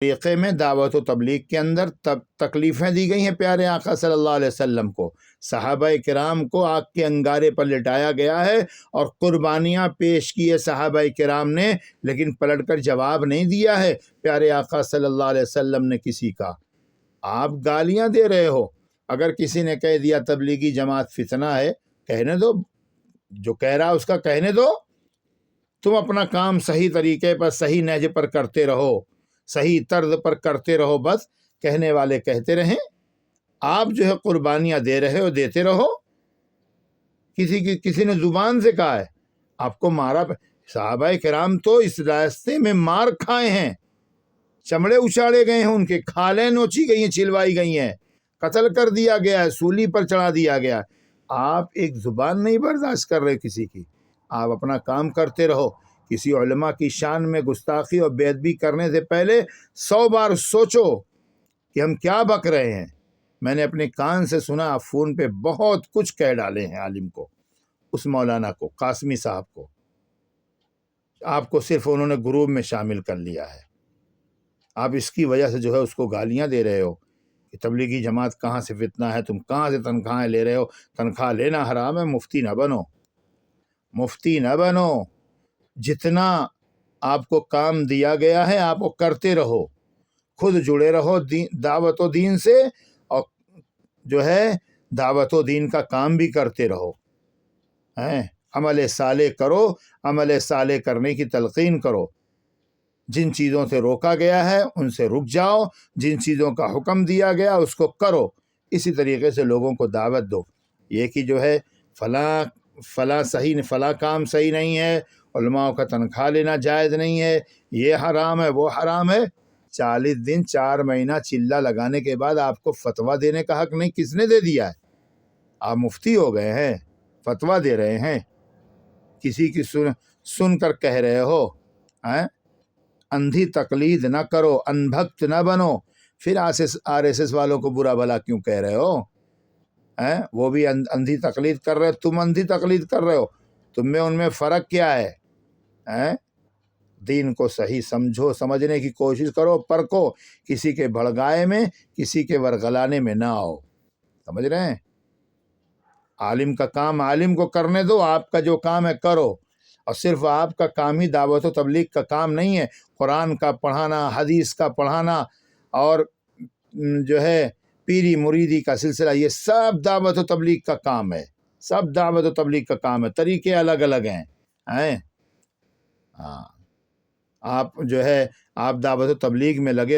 طریقے میں دعوت و تبلیغ کے اندر تکلیفیں دی گئی ہیں پیارے آقا صلی اللہ علیہ وسلم کو، صحابہ کرام کو آگ کے انگارے پر لٹایا گیا ہے اور قربانیاں پیش کی ہے صحابہ کرام نے، لیکن پلٹ کر جواب نہیں دیا ہے پیارے آقا صلی اللہ علیہ وسلم نے کسی کا۔ آپ گالیاں دے رہے ہو، اگر کسی نے کہہ دیا تبلیغی جماعت فتنہ ہے، کہنے دو، جو کہہ رہا اس کا کہنے دو، تم اپنا کام صحیح طریقے پر صحیح نہج پر کرتے رہو، صحیح طرز پر کرتے رہو، بس کہنے والے کہتے رہیں، آپ جو ہے قربانیاں دے رہے ہو، دیتے رہو۔ کسی نے زبان سے کہا ہے آپ کو مارا، صحابہ کرام تو اس راستے میں مار کھائے ہیں، چمڑے اچاڑے گئے ہیں، ان کے کھالیں نوچی گئی ہیں، چھلوائی گئی ہیں، قتل کر دیا گیا ہے، سولی پر چڑھا دیا گیا۔ آپ ایک زبان نہیں برداشت کر رہے کسی کی، آپ اپنا کام کرتے رہو۔ کسی علماء کی شان میں گستاخی اور بے ادبی کرنے سے پہلے 100 بار سوچو کہ ہم کیا بک رہے ہیں۔ میں نے اپنے کان سے سنا، آپ فون پہ بہت کچھ کہہ ڈالے ہیں عالم کو، اس مولانا کو، قاسمی صاحب کو، آپ کو صرف انہوں نے گروپ میں شامل کر لیا ہے، آپ اس کی وجہ سے جو ہے اس کو گالیاں دے رہے ہو کہ تبلیغی جماعت کہاں سے فتنہ ہے، تم کہاں سے تنخواہیں لے رہے ہو، تنخواہ لینا حرام ہے، مفتی نہ بنو، مفتی نہ بنو، جتنا آپ کو کام دیا گیا ہے آپ کو کرتے رہو، خود جڑے رہو دعوت و دین سے، اور جو ہے دعوت و دین کا کام بھی کرتے رہو، عمل صالح کرو، عمل صالح کرنے کی تلقین کرو، جن چیزوں سے روکا گیا ہے ان سے رک جاؤ، جن چیزوں کا حکم دیا گیا اس کو کرو، اسی طریقے سے لوگوں کو دعوت دو۔ یہ کہ جو ہے فلاں کام صحیح نہیں ہے، علماء کا تنخواہ لینا جائز نہیں ہے، یہ حرام ہے، وہ حرام ہے، 40 دن 4 مہینہ چلہ لگانے کے بعد آپ کو فتویٰ دینے کا حق نہیں، کس نے دے دیا ہے؟ آپ مفتی ہو گئے ہیں، فتویٰ دے رہے ہیں، کسی کی سن کر کہہ رہے ہو، اندھی تقلید نہ کرو، ان بھکت نہ بنو، پھر RSS والوں کو برا بھلا کیوں کہہ رہے ہو؟ وہ بھی اندھی تقلید کر رہے، تم اندھی تقلید کر رہے ہو، تم میں ان میں فرق کیا ہے؟ دین کو صحیح سمجھو، سمجھنے کی کوشش کرو، پرکھو، کسی کے بھڑگائے میں، کسی کے ورغلانے میں نہ آؤ، سمجھ رہے ہیں؟ عالم کا کام عالم کو کرنے دو، آپ کا جو کام ہے کرو، اور صرف آپ کا کام ہی دعوت و تبلیغ کا کام نہیں ہے، قرآن کا پڑھانا، حدیث کا پڑھانا، اور جو ہے پیری مریدی کا سلسلہ، یہ سب دعوت و تبلیغ کا کام ہے، سب دعوت و تبلیغ کا کام ہے، طریقے الگ الگ ہیں۔ آپ جو ہے آپ دعوت و تبلیغ میں لگے